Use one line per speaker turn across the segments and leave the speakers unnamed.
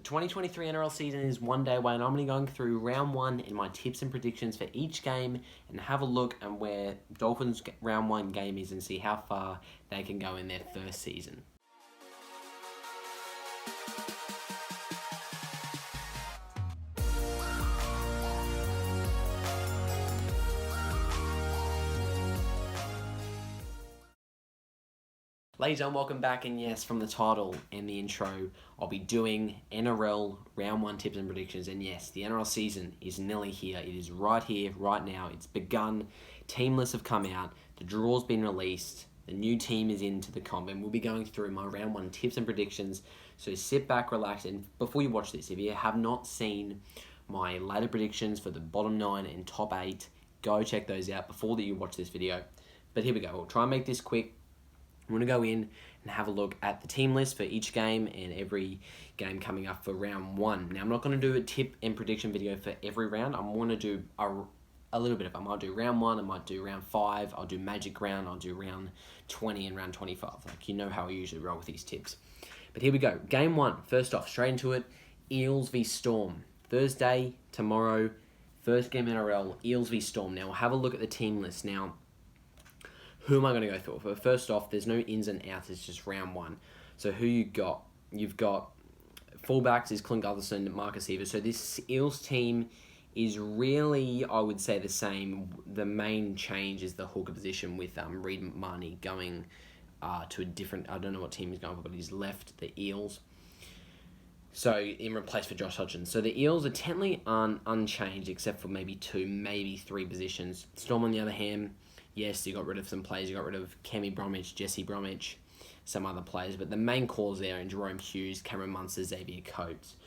2023 NRL season is one day away, and I'm going to be going through round one in my tips and predictions for each game and have a look at where Dolphins' round one game is and see how far they can go in their first season. Ladies and welcome back, and yes, from the title and the intro, I'll be doing NRL round one tips and predictions. And yes, the NRL season is nearly here. It is right here, right now. It's begun. Team lists have come out. The draw's been released. The new team is into the comp, and we'll be going through my round one tips and predictions. So sit back, relax, and before you watch this, if you have not seen my ladder predictions for the bottom 9 and top 8, go check those out before that you watch this video. But here we go. We'll try and make this quick. I'm going to go in and have a look at the team list for each game and every game coming up for round one. Now, I'm not going to do a tip and prediction video for every round. I'm going to do a little bit of them. I might do round 1, I might do round 5, I'll do magic round, I'll do round 20 and round 25. Like, you know how I usually roll with these tips. But here we go. Game 1, first off, straight into it. Eels v Storm. Thursday, tomorrow, first game NRL, Eels v Storm. Now, we'll have a look at the team list. Now, who am I going to go for? But first off, there's no ins and outs. It's just round 1. So who you got? You've got fullbacks is Clint Gutherson, Marcus Heaver. So this Eels team is really, I would say, the same. The main change is the hooker position with Reid McMahony going to a different, I don't know what team he's going for, but he's left the Eels. So in replace for Josh Hodgson. So the Eels are technically unchanged except for maybe 2, maybe 3 positions. Storm on the other hand, yes, you got rid of some players. You got rid of Kemi Bromwich, Jesse Bromwich, some other players. But the main calls there are Jerome Hughes, Cameron Munster, Xavier Coates.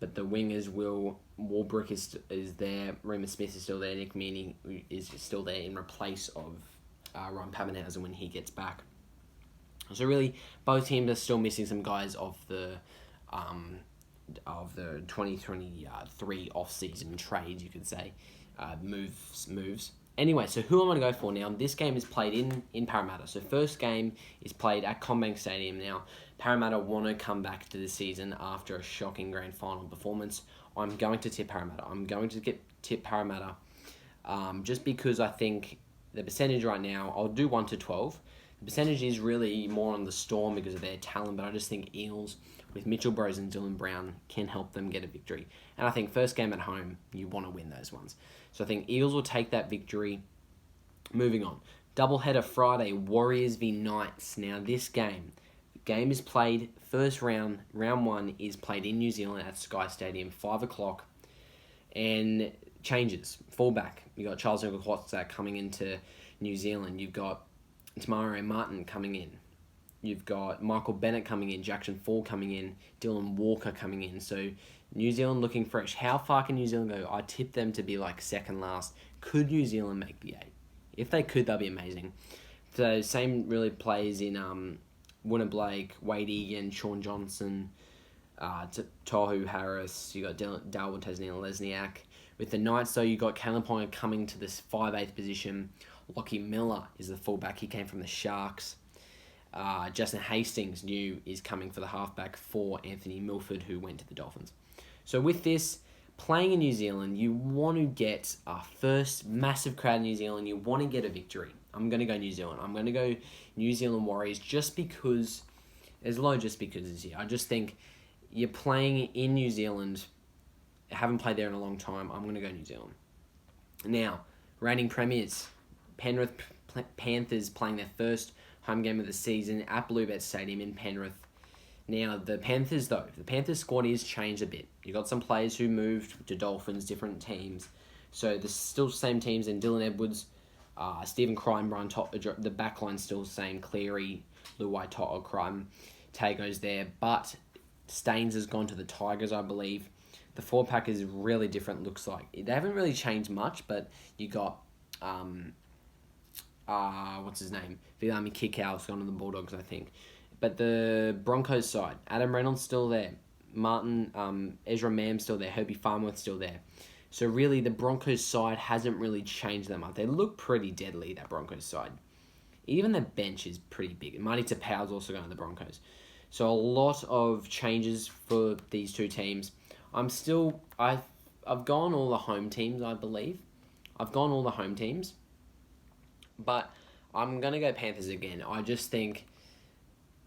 But the wingers, Will Warbrick is there. Remus Smith is still there. Nick Meaney is still there in replace of Ryan Pappenhausen when he gets back. So really, both teams are still missing some guys of the 2023 off-season trades, you could say, moves. Anyway, so who am I going to go for now? This game is played in Parramatta. So first game is played at CommBank Stadium. Now, Parramatta want to come back to the season after a shocking grand final performance. I'm going to tip Parramatta. I'm going to tip Parramatta just because I think the percentage right now, I'll do 1 to 12. The percentage is really more on the Storm because of their talent, but I just think Eels with Mitchell Bros and Dylan Brown can help them get a victory. And I think first game at home, you want to win those ones. So I think Eels will take that victory. Moving on. Doubleheader Friday, Warriors v Knights. Now this game, the game is played, first round 1 is played in New Zealand at Sky Stadium, 5 o'clock. And changes. Fullback, you got Charles Nicoll coming into New Zealand. You've got Tamari Martin coming in. You've got Michael Bennett coming in, Jackson Fall coming in, Dylan Walker coming in. So New Zealand looking fresh. How far can New Zealand go? I tip them to be like second last. Could New Zealand make the 8? If they could, that'd be amazing. So same really plays in Winner Blake, Wade Egan, Sean Johnson, Tohu Harris. You got Darwin Tasnia-Lesniak. With the Knights, though, you got Caleb Ponga coming to this 5'8" position. Lockie Miller is the fullback. He came from the Sharks. Justin Hastings is coming for the halfback for Anthony Milford, who went to the Dolphins. So with this, playing in New Zealand, you want to get a first massive crowd in New Zealand. You want to get a victory. I'm going to go New Zealand. I'm going to go New Zealand Warriors just because, there's a lot of just because this year. I just think you're playing in New Zealand, haven't played there in a long time. I'm going to go New Zealand. Now, reigning premiers, Penrith Panthers playing their first home game of the season at Bluebet Stadium in Penrith. Now, the Panthers squad is changed a bit. You got some players who moved to Dolphins, different teams. So there's still the same teams, and Dylan Edwards, Stephen Crichton, Brian the backline's still the same. Cleary, Luai To'o, Crichton, Tago's there. But Staines has gone to the Tigers, I believe. The 4-pack is really different, looks like. They haven't really changed much, but you got what's his name? Viliami Kikau's gone to the Bulldogs, I think. But the Broncos side, Adam Reynolds still there. Ezra Mam still there. Herbie Farmworth still there. So really, the Broncos side hasn't really changed that much. They look pretty deadly, that Broncos side. Even the bench is pretty big. Marty Tapau's also going to the Broncos. So a lot of changes for these two teams. I've gone all the home teams, I believe. I've gone all the home teams. But I'm going to go Panthers again. I just think,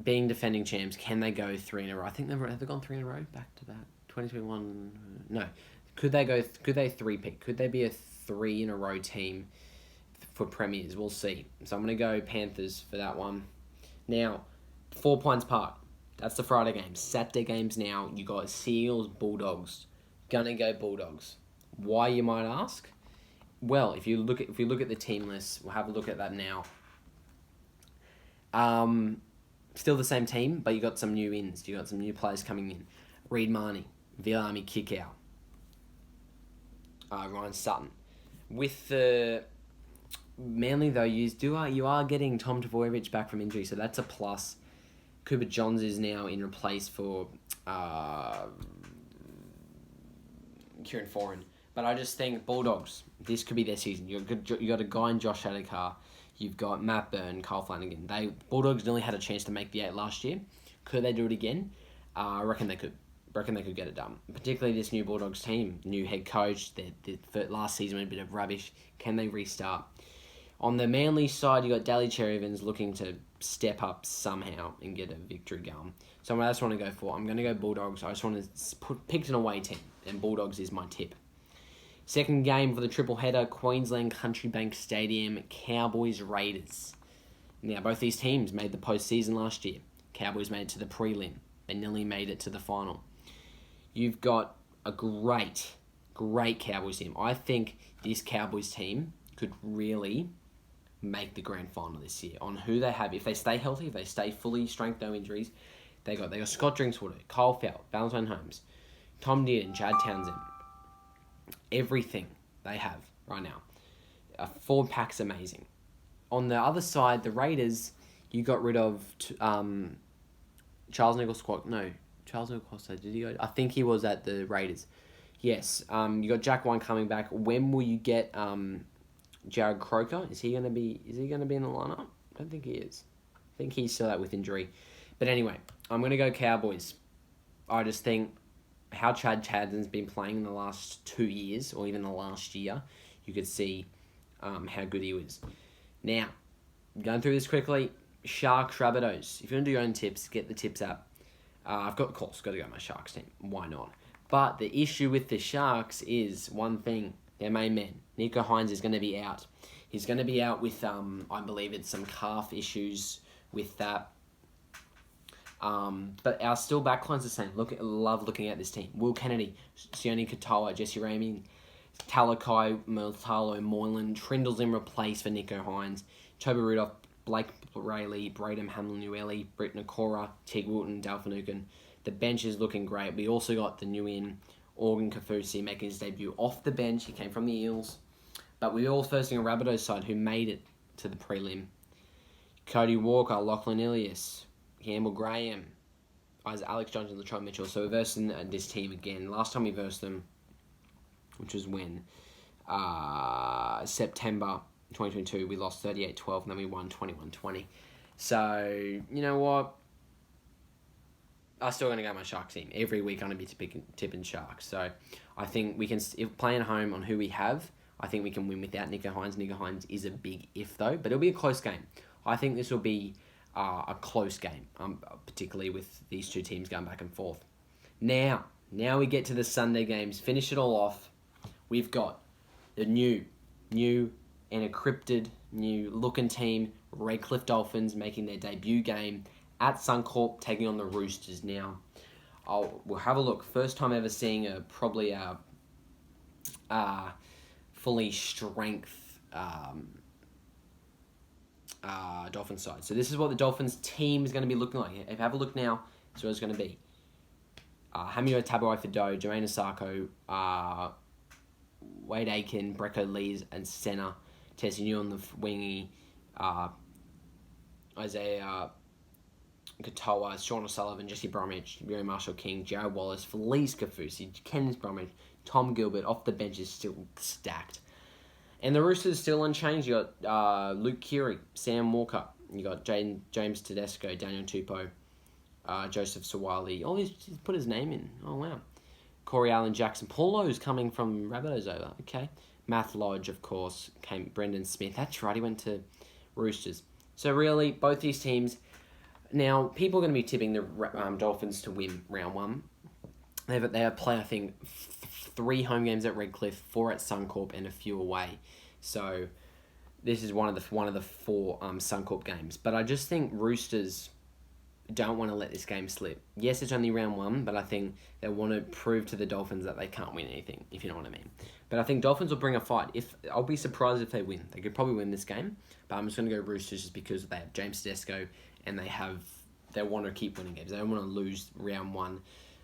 being defending champs, can they go 3 in a row? I think have they gone 3 in a row back to back? 2021? No. Could they three-peat? Could they be a 3 in a row team for premiers? We'll see. So I'm going to go Panthers for that one. Now, 4 Points Park. That's the Friday games. Saturday games now. You got Seagulls, Bulldogs. Gonna go Bulldogs. Why, you might ask? Well, if we look at the team list, we'll have a look at that now. Still the same team, but you got some new ins. You got some new players coming in. Reid Marnie, Vilami Kikau, Ryan Sutton. With the Manly though, you are getting Tom Tavoyevich back from injury, so that's a plus. Cooper Johns is now in replace for Kieran Foran. But I just think Bulldogs, this could be their season. You got a guy in Josh Adokar. You've got Matt Byrne, Kyle Flanagan. Bulldogs nearly had a chance to make the 8 last year. Could they do it again? I reckon they could. Get it done. Particularly this new Bulldogs team, new head coach. The last season went a bit of rubbish. Can they restart? On the Manly side, you got Daly Cherry Evans looking to step up somehow and get a victory going. So I just want to go for. I'm going to go Bulldogs. I just want to pick an away team, and Bulldogs is my tip. Second game for the triple header, Queensland Country Bank Stadium, Cowboys Raiders. Now, both these teams made the postseason last year. Cowboys made it to the prelim. They nearly made it to the final. You've got a great Cowboys team. I think this Cowboys team could really make the grand final this year on who they have. If they stay healthy, if they stay fully strength, no injuries, they got Scott Drinkwater, Kyle Fowler, Valentine Holmes, Tom Dearden, Chad Townsend. Everything they have right now. Forward pack's amazing. On the other side, the Raiders, you got rid of Charles Nichols-Quok. No, Charles Nichols-Quok, did he go? I think he was at the Raiders. Yes. You got Jack Wine coming back. When will you get Jared Croker? Is he gonna be in the lineup? I don't think he is. I think he's still out with injury. But anyway, I'm gonna go Cowboys. I just think how Chad Townsend's been playing in the last 2 years, or even the last year, you could see how good he was. Now, going through this quickly, Sharks, Rabbitohs. If you want to do your own tips, get the tips app. I've got to go my Sharks team. Why not? But the issue with the Sharks is one thing. Their main man, Nico Hines, is going to be out. He's going to be out with, I believe it's some calf issues with that. But our still backline's the same. Love looking at this team. Will Kennedy, Sione Katoa, Jesse Ramey, Talakai, Mertalo, Moylan, Trindle's in replace for Nico Hines, Toby Rudolph, Blake Rayleigh, Braden Hamlin-Ueli, Britt Nakora, Teague Wilton, Dal Finucane. The bench is looking great. We also got the new in, Organ Kafusi, making his debut off the bench. He came from the Eels. But we all facing a Rabbitohs side who made it to the prelim. Cody Walker, Lachlan Ilias, Campbell Graham, Alex Johnson, Latrell Mitchell. So we're versing this team again. Last time we versed them, which was when? September 2022. We lost 38-12 and then we won 21-20. So, you know what? I'm still going to go my Sharks team. Every week I'm going to be tipping Sharks. So I think we can, if playing home on who we have, I think we can win without Nico Hines. Nico Hines is a big if though, but it'll be a close game. I think this will be a close game, particularly with these two teams going back and forth. Now we get to the Sunday games. Finish it all off. We've got the new and encrypted new looking team, Redcliffe Dolphins, making their debut game at Suncorp, taking on the Roosters. Now, we'll have a look. First time ever seeing probably a fully strength Dolphins side. So this is what the Dolphins team is going to be looking like. If you have a look now, this is what it's going to be. Hamio Tabuai-Fidow, Jermaine Asako, Wade Aiken, Brecco Lees, and Senna. Tessie New on the wingy, Isaiah Katoa, Sean O'Sullivan, Jesse Bromwich, Mary Marshall King, Jared Wallace, Felice Kafusi, Kenneth Bromwich, Tom Gilbert. Off the bench is still stacked. And the Roosters still unchanged. You got Luke Keary, Sam Walker. You got James Tedesco, Daniel Tupou, Joseph Sawali. Oh, he's put his name in. Oh, wow. Corey Allen, Jackson Paulo's coming from Rabbitohs over. Okay. Matt Lodge, of course, came. Brendan Smith. That's right, he went to Roosters. So really, both these teams. Now, people are going to be tipping the Dolphins to win round one. They have played, I think, 3 home games at Redcliffe, 4 at Suncorp, and a few away. So this is one of the 4 Suncorp games. But I just think Roosters don't want to let this game slip. Yes, it's only round 1, but I think they want to prove to the Dolphins that they can't win anything, if you know what I mean. But I think Dolphins will bring a fight. I'll be surprised if they win. They could probably win this game, but I'm just going to go Roosters just because they have James Tedesco and they want to keep winning games. They don't want to lose round 1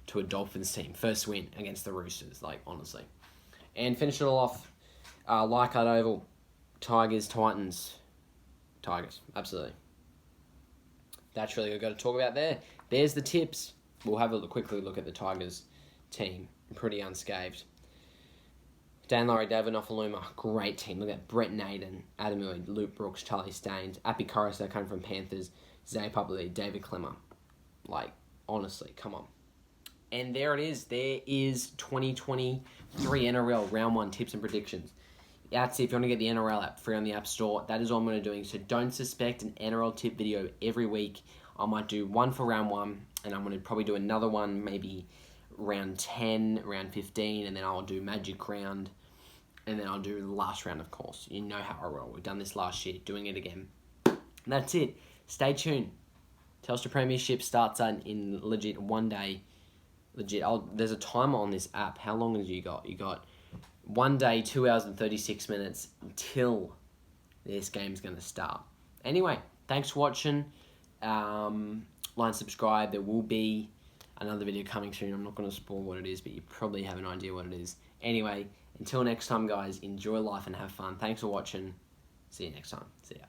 to a Dolphins team. First win against the Roosters, honestly. And finish it all off, Leichhardt Oval, Tigers, Titans. Tigers, absolutely. That's really what I've got to talk about there. There's the tips. We'll have a quickly look at the Tigers team. Pretty unscathed. Dan Laurie, David Nofaluma, great team. Look at Brett Naden, Adam Lloyd, Luke Brooks, Charlie Staines, Appy Corus, that come from Panthers, Zay Publi, David Clemmer. Honestly, come on. And there it is. There is 2023 NRL Round 1 tips and predictions. That's it. If you want to get the NRL app free on the App Store, that is all I'm going to be doing. So don't suspect an NRL tip video every week. I might do one for round 1, and I'm going to probably do another one maybe round 10, round 15, and then I'll do Magic Round, and then I'll do the last round, of course. You know how I roll. We've done this last year, doing it again. And that's it. Stay tuned. Telstra Premiership starts in legit 1 day. Legit. There's a timer on this app. How long have you got? You got 1 day, 2 hours and 36 minutes until this game's going to start. Anyway, thanks for watching. Like, subscribe. There will be another video coming soon. I'm not going to spoil what it is, but you probably have an idea what it is. Anyway, until next time, guys, enjoy life and have fun. Thanks for watching. See you next time. See ya.